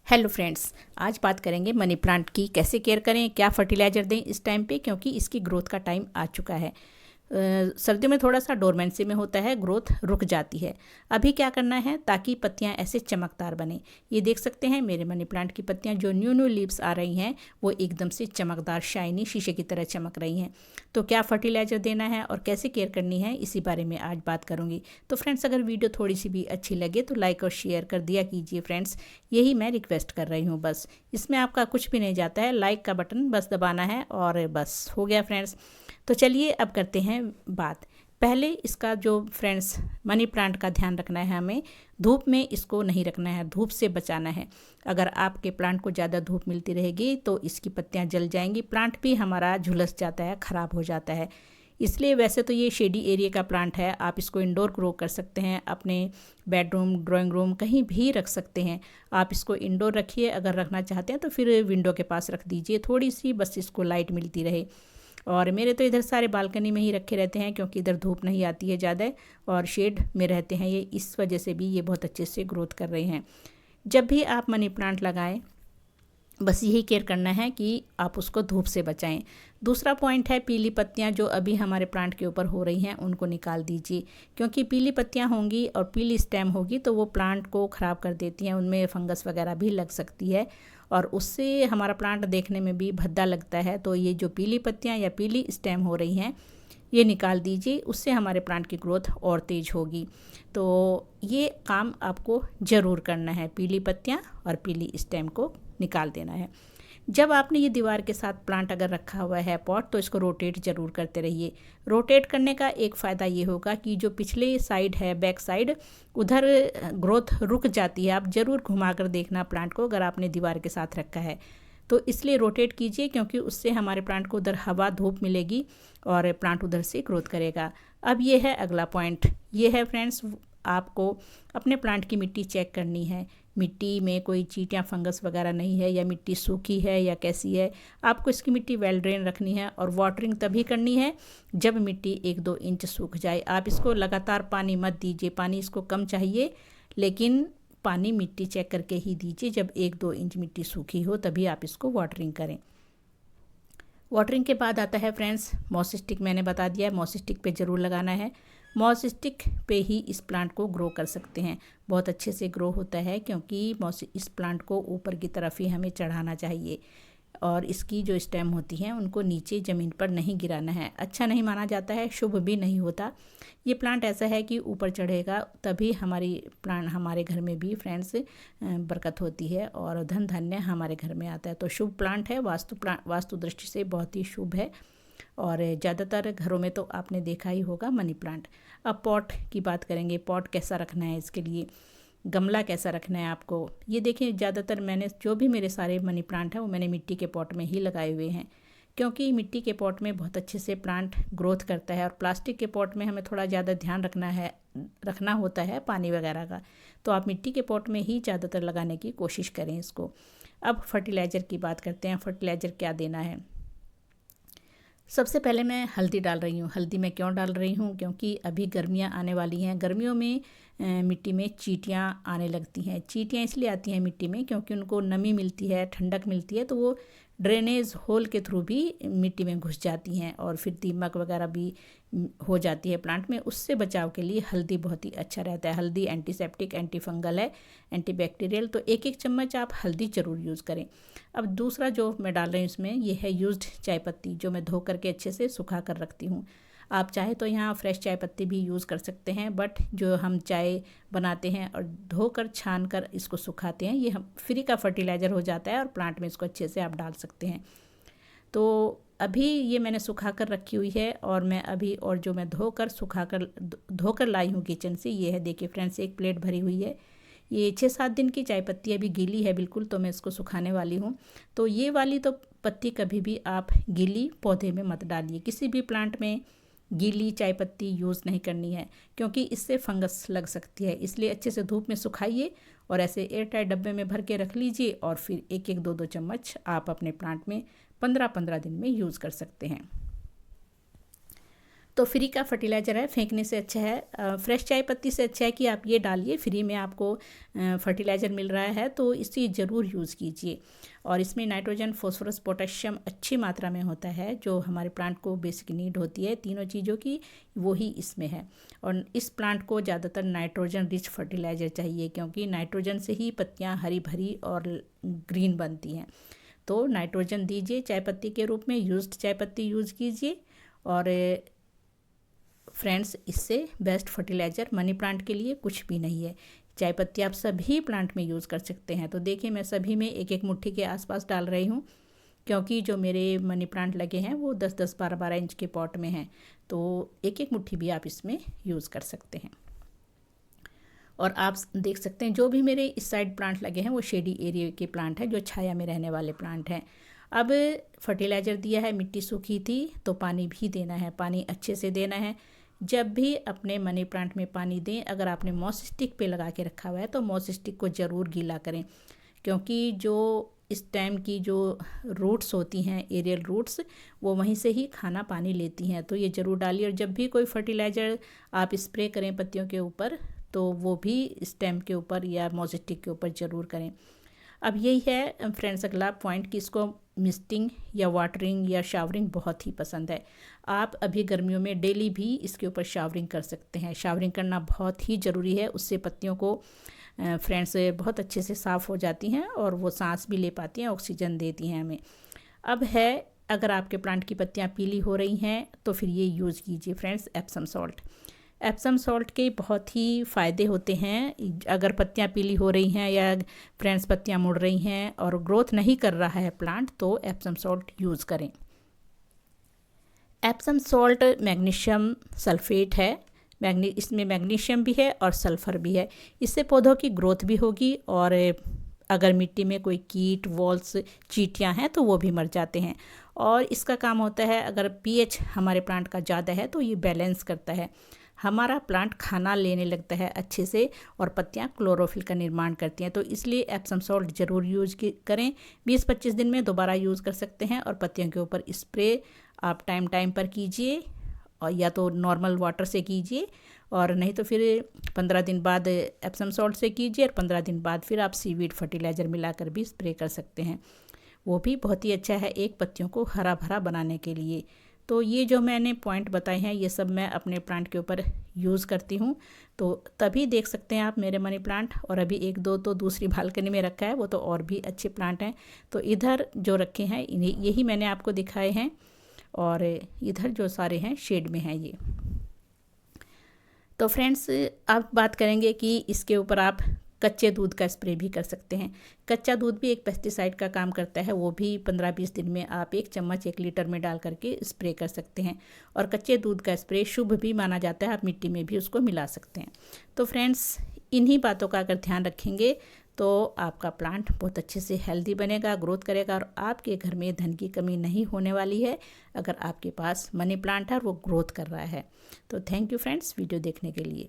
Hello friends, आज बात करेंगे मनी प्लांट की। कैसे केयर करें, क्या फर्टिलाइज़र दें इस टाइम पे, क्योंकि इसकी ग्रोथ का टाइम आ चुका है। सर्दियों में थोड़ा सा डोरमेंसी में होता है, ग्रोथ रुक जाती है। अभी क्या करना है ताकि पत्तियां ऐसे चमकदार बने। ये देख सकते हैं मेरे मनी प्लांट की पत्तियां जो न्यू न्यू लीव्स आ रही हैं वो एकदम से चमकदार, शाइनी, शीशे की तरह चमक रही हैं। तो क्या फर्टिलाइज़र देना है और कैसे केयर करनी है, इसी बारे में आज बात करूँगी। तो फ्रेंड्स, अगर वीडियो थोड़ी सी भी अच्छी लगे तो लाइक और शेयर कर दिया कीजिए फ्रेंड्स, यही मैं रिक्वेस्ट कर रही हूँ। बस इसमें आपका कुछ भी नहीं जाता है, लाइक का बटन बस दबाना है और बस हो गया फ्रेंड्स। तो चलिए अब करते हैं बात। पहले इसका जो फ्रेंड्स मनी प्लांट का ध्यान रखना है, हमें धूप में इसको नहीं रखना है, धूप से बचाना है। अगर आपके प्लांट को ज़्यादा धूप मिलती रहेगी तो इसकी पत्तियां जल जाएंगी, प्लांट भी हमारा झुलस जाता है, ख़राब हो जाता है। इसलिए वैसे तो ये शेडी एरिया का प्लांट है, आप इसको इंडोर ग्रो कर सकते हैं, अपने बेडरूम, ड्राइंग रूम, कहीं भी रख सकते हैं। आप इसको इंडोर रखिए, अगर रखना चाहते हैं तो फिर विंडो के पास रख दीजिए, थोड़ी सी बस इसको लाइट मिलती रहे। और मेरे तो इधर सारे बालकनी में ही रखे रहते हैं, क्योंकि इधर धूप नहीं आती है ज़्यादा और शेड में रहते हैं ये, इस वजह से भी ये बहुत अच्छे से ग्रोथ कर रहे हैं। जब भी आप मनी प्लांट लगाएं, बस यही केयर करना है कि आप उसको धूप से बचाएं। दूसरा पॉइंट है, पीली पत्तियां जो अभी हमारे प्लांट के ऊपर हो रही हैं उनको निकाल दीजिए, क्योंकि पीली पत्तियां होंगी और पीली स्टेम होगी तो वो प्लांट को ख़राब कर देती हैं, उनमें फंगस वगैरह भी लग सकती है और उससे हमारा प्लांट देखने में भी भद्दा लगता है। तो ये जो पीली पत्तियां या पीली स्टेम हो रही हैं ये निकाल दीजिए, उससे हमारे प्लांट की ग्रोथ और तेज़ होगी। तो ये काम आपको ज़रूर करना है, पीली पत्तियां और पीली स्टेम को निकाल देना है। जब आपने ये दीवार के साथ प्लांट अगर रखा हुआ है पॉट, तो इसको रोटेट ज़रूर करते रहिए। रोटेट करने का एक फ़ायदा ये होगा कि जो पिछले साइड है, बैक साइड, उधर ग्रोथ रुक जाती है। आप ज़रूर घुमा कर देखना प्लांट को, अगर आपने दीवार के साथ रखा है तो इसलिए रोटेट कीजिए, क्योंकि उससे हमारे प्लांट को उधर हवा, धूप मिलेगी और प्लांट उधर से ग्रोथ करेगा। अब ये है अगला पॉइंट, ये है फ्रेंड्स, आपको अपने प्लांट की मिट्टी चेक करनी है। मिट्टी में कोई चींटियाँ, फंगस वगैरह नहीं है, या मिट्टी सूखी है या कैसी है। आपको इसकी मिट्टी वेल ड्रेन रखनी है और वाटरिंग तभी करनी है जब मिट्टी 1-2 इंच सूख जाए। आप इसको लगातार पानी मत दीजिए, पानी इसको कम चाहिए, लेकिन पानी मिट्टी चेक करके ही दीजिए। जब 1-2 इंच मिट्टी सूखी हो तभी आप इसको वाटरिंग करें। वाटरिंग के बाद आता है फ्रेंड्स मॉस स्टिक। मैंने बता दिया, मॉस स्टिक पे ज़रूर लगाना है। मॉस स्टिक पे ही इस प्लांट को ग्रो कर सकते हैं, बहुत अच्छे से ग्रो होता है, क्योंकि इस प्लांट को ऊपर की तरफ ही हमें चढ़ाना चाहिए और इसकी जो स्टेम होती हैं उनको नीचे ज़मीन पर नहीं गिराना है। अच्छा नहीं माना जाता है, शुभ भी नहीं होता। ये प्लांट ऐसा है कि ऊपर चढ़ेगा तभी हमारे घर में भी फ्रेंड्स बरकत होती है और धन धान्य हमारे घर में आता है। तो शुभ प्लांट है, वास्तु दृष्टि से बहुत ही शुभ है और ज़्यादातर घरों में तो आपने देखा ही होगा मनी प्लांट। अब पॉट की बात करेंगे, पॉट कैसा रखना है, इसके लिए गमला कैसा रखना है आपको। ये देखें, ज़्यादातर मैंने जो भी मेरे सारे मनी प्लांट हैं वो मैंने मिट्टी के पॉट में ही लगाए हुए हैं, क्योंकि मिट्टी के पॉट में बहुत अच्छे से प्लांट ग्रोथ करता है। और प्लास्टिक के पॉट में हमें थोड़ा ज़्यादा ध्यान रखना होता है पानी वगैरह का, तो आप मिट्टी के पॉट में ही ज़्यादातर लगाने की कोशिश करें इसको। अब फर्टिलाइज़र की बात करते हैं, फर्टिलाइज़र क्या देना है। सबसे पहले मैं हल्दी डाल रही हूँ। हल्दी मैं क्यों डाल रही हूँ, क्योंकि अभी गर्मियाँ आने वाली हैं। गर्मियों में मिट्टी में चींटियाँ आने लगती हैं। चींटियाँ इसलिए आती हैं मिट्टी में क्योंकि उनको नमी मिलती है, ठंडक मिलती है, तो वो ड्रेनेज होल के थ्रू भी मिट्टी में घुस जाती हैं और फिर दीमक वगैरह भी हो जाती है प्लांट में। उससे बचाव के लिए हल्दी बहुत ही अच्छा रहता है। हल्दी एंटीसेप्टिक, एंटी फंगल है, एंटीबैक्टीरियल, तो 1-1 चम्मच आप हल्दी ज़रूर यूज़ करें। अब दूसरा जो मैं डाल रही हूँ इसमें, ये है यूज्ड चाय पत्ती, जो मैं धो करके अच्छे से सुखा कर रखती हूँ। आप चाहे तो यहाँ फ्रेश चाय पत्ती भी यूज़ कर सकते हैं, बट जो हम चाय बनाते हैं और धोकर छान कर इसको सुखाते हैं, ये हम फ्री का फर्टिलाइज़र हो जाता है और प्लांट में इसको अच्छे से आप डाल सकते हैं। तो अभी ये मैंने सुखा कर रखी हुई है और मैं अभी, और जो मैं धोकर लाई हूँ किचन से, ये है देखिए फ्रेंड्स, 1 प्लेट भरी हुई है। ये 6-7 दिन की चाय पत्ती अभी गीली है बिल्कुल, तो मैं इसको सुखाने वाली हूँ। तो ये वाली तो पत्ती कभी भी आप गीली पौधे में मत डालिए, किसी भी प्लांट में गीली चाय पत्ती यूज़ नहीं करनी है, क्योंकि इससे फंगस लग सकती है। इसलिए अच्छे से धूप में सुखाइए और ऐसे एयरटाइट डब्बे में भर के रख लीजिए और फिर 1-1, 2-2 चम्मच आप अपने प्लांट में 15-15 दिन में यूज़ कर सकते हैं। तो फ्री का फर्टिलाइज़र है, फेंकने से अच्छा है, फ्रेश चाय पत्ती से अच्छा है कि आप ये डालिए, फ्री में आपको फर्टिलाइज़र मिल रहा है तो इसे ज़रूर यूज़ कीजिए। और इसमें नाइट्रोजन, फॉस्फोरस, पोटेशियम अच्छी मात्रा में होता है, जो हमारे प्लांट को बेसिक नीड होती है तीनों चीज़ों की, वो ही इसमें है। और इस प्लांट को ज़्यादातर नाइट्रोजन रिच फर्टिलाइज़र चाहिए, क्योंकि नाइट्रोजन से ही पत्तियाँ हरी भरी और ग्रीन बनती हैं। तो नाइट्रोजन दीजिए चाय पत्ती के रूप में, यूज्ड चाय पत्ती यूज़ कीजिए। और फ्रेंड्स, इससे बेस्ट फर्टिलाइज़र मनी प्लांट के लिए कुछ भी नहीं है। चाय पत्ती आप सभी प्लांट में यूज़ कर सकते हैं। तो देखिए, मैं सभी में एक एक मुट्ठी के आसपास डाल रही हूँ, क्योंकि जो मेरे मनी प्लांट लगे हैं वो 10-10, 12-12 इंच के पॉट में हैं। तो एक एक मुट्ठी भी आप इसमें यूज़ कर सकते हैं। और आप देख सकते हैं जो भी मेरे इस साइड प्लांट लगे हैं वो शेडी एरिया के प्लांट हैं, जो छाया में रहने वाले प्लांट हैं। अब फर्टिलाइज़र दिया है, मिट्टी सूखी थी तो पानी भी देना है, पानी अच्छे से देना है। जब भी अपने मनी प्लांट में पानी दें, अगर आपने मॉस स्टिक पे लगा के रखा हुआ है तो मॉस स्टिक को ज़रूर गीला करें, क्योंकि जो इस टाइम की जो रूट्स होती हैं, एरियल रूट्स, वो वहीं से ही खाना पानी लेती हैं। तो ये ज़रूर डालिए। और जब भी कोई फर्टिलाइज़र आप स्प्रे करें पत्तियों के ऊपर, तो वो भी स्टेम के ऊपर या मॉस स्टिक के ऊपर ज़रूर करें। अब यही है फ्रेंड्स अगला पॉइंट कि इसको मिस्टिंग या वाटरिंग या शावरिंग बहुत ही पसंद है। आप अभी गर्मियों में डेली भी इसके ऊपर शावरिंग कर सकते हैं। शावरिंग करना बहुत ही ज़रूरी है, उससे पत्तियों को फ्रेंड्स बहुत अच्छे से साफ़ हो जाती हैं और वो सांस भी ले पाती हैं, ऑक्सीजन देती हैं हमें। अब है, अगर आपके प्लांट की पत्तियाँ पीली हो रही हैं तो फिर ये यूज़ कीजिए friends, Epsom salt. Epsom salt के बहुत ही फ़ायदे होते हैं। अगर पत्तियाँ पीली हो रही हैं या फ्रेंड्स पत्तियाँ मुड़ रही हैं और ग्रोथ नहीं कर रहा है प्लांट, तो एप्सम सॉल्ट यूज़ करें। एप्सम सॉल्ट मैग्नीशियम सल्फेट है, इसमें मैग्नीशियम भी है और सल्फ़र भी है। इससे पौधों की ग्रोथ भी होगी, और अगर मिट्टी में कोई कीट, वॉल्स, चींटियाँ हैं तो वो भी मर जाते हैं। और इसका काम होता है, अगर पीएच हमारे प्लांट का ज़्यादा है तो ये बैलेंस करता है, हमारा प्लांट खाना लेने लगता है अच्छे से, और पत्तियां क्लोरोफिल का निर्माण करती हैं। तो इसलिए एप्सम सॉल्ट ज़रूर यूज़ करें। 20-25 दिन में दोबारा यूज़ कर सकते हैं। और पत्तियों के ऊपर स्प्रे आप टाइम टाइम पर कीजिए, और या तो नॉर्मल वाटर से कीजिए, और नहीं तो फिर 15 दिन बाद एप्सम सॉल्ट से कीजिए, और 15 दिन बाद फिर आप सीवीड फर्टिलाइज़र मिलाकर भी स्प्रे कर सकते हैं। वो भी बहुत ही अच्छा है एक पत्तियों को हरा भरा बनाने के लिए। तो ये जो मैंने पॉइंट बताए हैं, ये सब मैं अपने प्लांट के ऊपर यूज़ करती हूँ। तो तभी देख सकते हैं आप मेरे मनी प्लांट। और अभी 1-2 तो दूसरी बालकनी में रखा है, वो तो और भी अच्छे प्लांट हैं। तो इधर जो रखे हैं यही मैंने आपको दिखाए हैं, और इधर जो सारे हैं शेड में हैं ये। तो फ्रेंड्स, अब बात करेंगे कि इसके ऊपर आप कच्चे दूध का स्प्रे भी कर सकते हैं। कच्चा दूध भी एक पेस्टिसाइड का काम करता है, वो भी 15-20 दिन में आप 1 चम्मच 1 लीटर में डाल करके स्प्रे कर सकते हैं। और कच्चे दूध का स्प्रे शुभ भी माना जाता है, आप मिट्टी में भी उसको मिला सकते हैं। तो फ्रेंड्स, इन्हीं बातों का अगर ध्यान रखेंगे तो आपका प्लांट बहुत अच्छे से हेल्दी बनेगा, ग्रोथ करेगा, और आपके घर में धन की कमी नहीं होने वाली है, अगर आपके पास मनी प्लांट है और वो ग्रोथ कर रहा है। तो थैंक यू फ्रेंड्स वीडियो देखने के लिए।